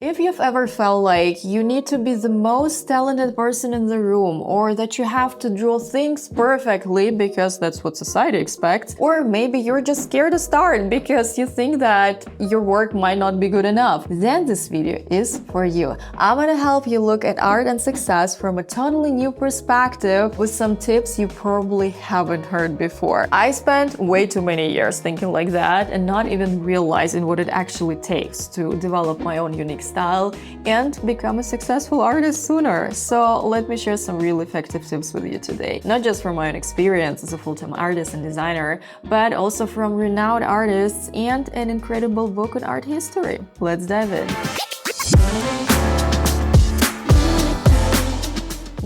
If you've ever felt like you need to be the most talented person in the room, or that you have to draw things perfectly because that's what society expects, or maybe you're just scared to start because you think that your work might not be good enough, then this video is for you. I'm gonna help you look at art and success from a totally new perspective with some tips you probably haven't heard before. I spent way too many years thinking like that and not even realizing what it actually takes to develop my own unique style and become a successful artist sooner. So let me share some really effective tips with you today. Not just from my own experience as a full-time artist and designer, but also from renowned artists and an incredible book on art history. Let's dive in.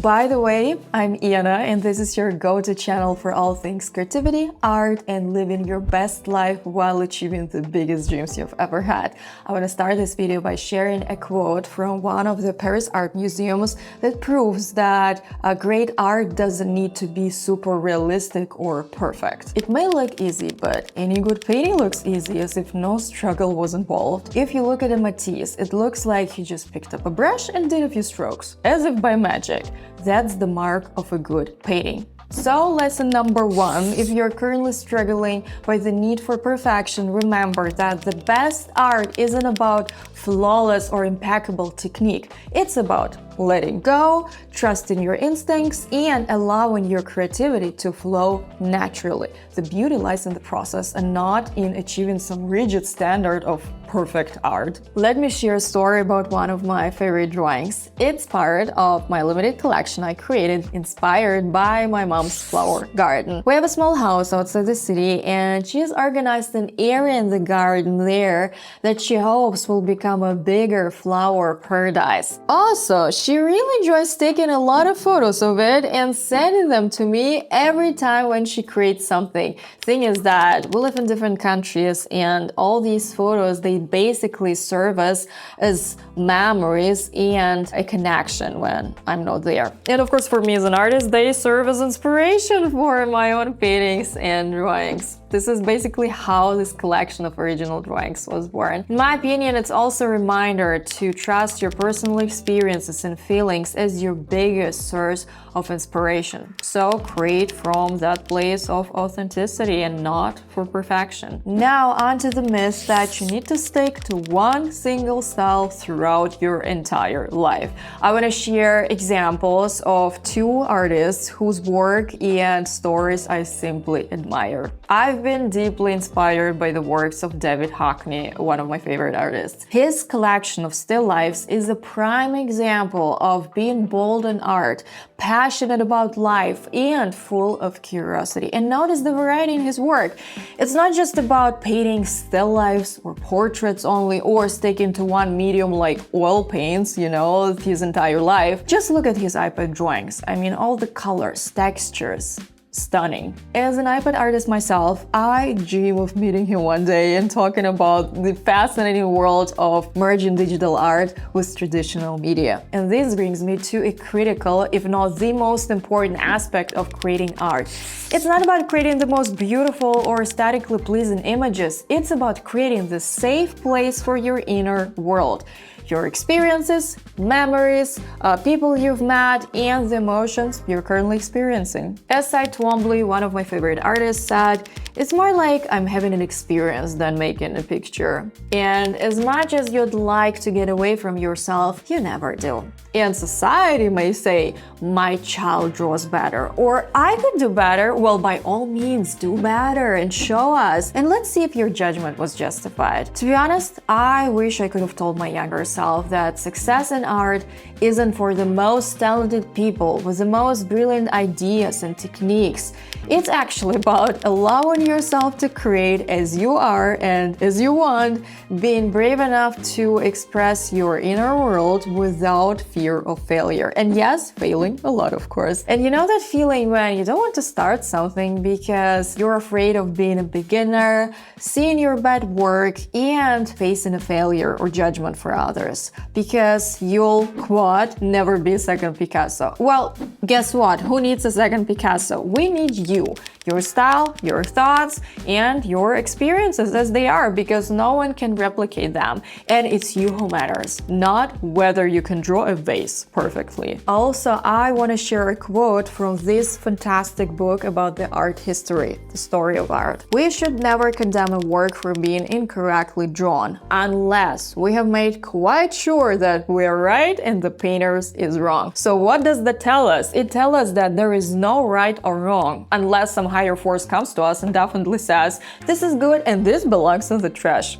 By the way, I'm Iana, and this is your go-to channel for all things creativity, art, and living your best life while achieving the biggest dreams you've ever had. I want to start this video by sharing a quote from one of the Paris art museums that proves that great art doesn't need to be super realistic or perfect. It may look easy, but any good painting looks easy, as if no struggle was involved. If you look at a Matisse, it looks like he just picked up a brush and did a few strokes, as if by magic. That's the mark of a good painting. So lesson number one, if you're currently struggling with the need for perfection, remember that the best art isn't about flawless or impeccable technique. It's about letting go, trusting your instincts, and allowing your creativity to flow naturally. The beauty lies in the process and not in achieving some rigid standard of perfect art. Let me share a story about one of my favorite drawings. It's part of my limited collection I created inspired by my mom's flower garden. We have a small house outside the city, and she's organized an area in the garden there that she hopes will become a bigger flower paradise. Also, she really enjoys taking a lot of photos of it and sending them to me every time when she creates something. Thing is that we live in different countries, and all these photos, they basically serve us as memories and a connection when I'm not there. And of course, for me as an artist, they serve as inspiration for my own paintings and drawings. This is basically how this collection of original drawings was born. In my opinion, it's also a reminder to trust your personal experiences and feelings as your biggest source of inspiration. So create from that place of authenticity and not for perfection. Now onto the myth that you need to stick to one single style throughout your entire life. I want to share examples of two artists whose work and stories I simply admire. I've been deeply inspired by the works of David Hockney, one of my favorite artists. His collection of still lifes is a prime example of being bold in art, passionate about life, and full of curiosity. And notice the variety in his work. It's not just about painting still lifes or portraits only, or sticking to one medium like oil paints, his entire life. Just look at his iPad drawings. I mean, all the colors, textures. Stunning. As an iPad artist myself, I dream of meeting him one day and talking about the fascinating world of merging digital art with traditional media. And this brings me to a critical, if not the most important aspect of creating art. It's not about creating the most beautiful or aesthetically pleasing images. It's about creating the safe place for your inner world. Your experiences, memories, people you've met, and the emotions you're currently experiencing. As Cy Twombly, one of my favorite artists, said, "It's more like I'm having an experience than making a picture." And as much as you'd like to get away from yourself, you never do. And society may say, "My child draws better," or "I could do better." Well, by all means, do better and show us. And let's see if your judgment was justified. To be honest, I wish I could have told my younger self that success in art isn't for the most talented people with the most brilliant ideas and techniques. It's actually about allowing yourself to create as you are and as you want, being brave enough to express your inner world without fear of failure. And yes, failing a lot, of course. And you know that feeling when you don't want to start something because you're afraid of being a beginner, seeing your bad work, and facing a failure or judgment for others. Because you'll, quote, never be a second Picasso. Well, guess what? Who needs a second Picasso? We need you. your style, your thoughts, and your experiences as they are, because no one can replicate them. And it's you who matters, not whether you can draw a vase perfectly. Also, I want to share a quote from this fantastic book about the art history, the story of art. We should never condemn a work for being incorrectly drawn, unless we have made quite sure that we're right and the painter's is wrong. So what does that tell us? It tells us that there is no right or wrong, unless some higher force comes to us and definitely says, this is good and this belongs in the trash.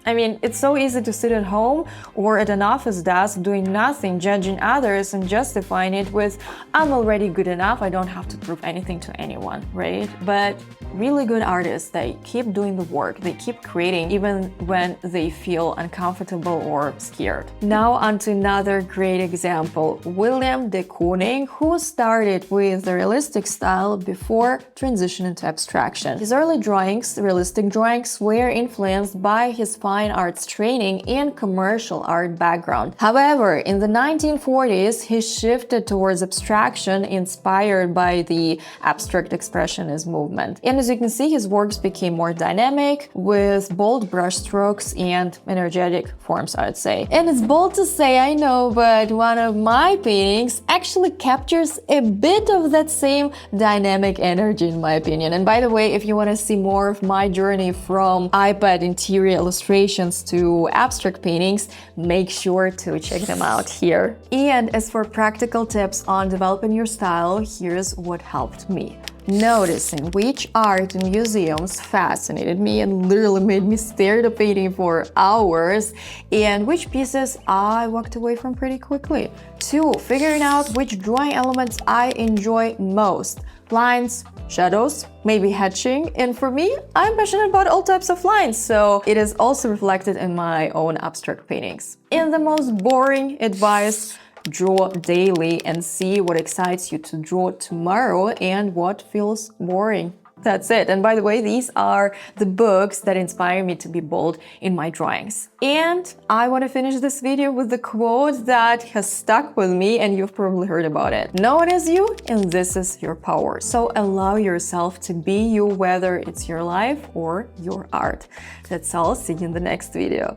I mean, it's so easy to sit at home or at an office desk doing nothing, judging others and justifying it with, I'm already good enough, I don't have to prove anything to anyone, right? But really good artists, they keep doing the work, they keep creating even when they feel uncomfortable or scared. Now onto another great example, William de Kooning, who started with the realistic style before transitioning to abstraction. His early drawings, realistic drawings, were influenced by his fine arts training and commercial art background. However, in the 1940s, he shifted towards abstraction inspired by the abstract expressionist movement. And as you can see, his works became more dynamic with bold brushstrokes and energetic forms, I'd say. And it's bold to say, I know, but one of my paintings actually captures a bit of that same dynamic energy, in my opinion. And by the way, if you want to see more of my journey from iPad interior illustrations to abstract paintings, make sure to check them out here. And as for practical tips on developing your style, here's what helped me. Noticing which art in museums fascinated me and literally made me stare at a painting for hours, and which pieces I walked away from pretty quickly. 2. Figuring out which drawing elements I enjoy most. Lines, shadows, maybe hatching, and for me, I'm passionate about all types of lines, so it is also reflected in my own abstract paintings. And the most boring advice, draw daily and see what excites you to draw tomorrow and what feels boring. That's it. And by the way, these are the books that inspire me to be bold in my drawings. And I want to finish this video with the quote that has stuck with me, and you've probably heard about it. No one is you, and this is your power. So allow yourself to be you, whether it's your life or your art. That's all. See you in the next video.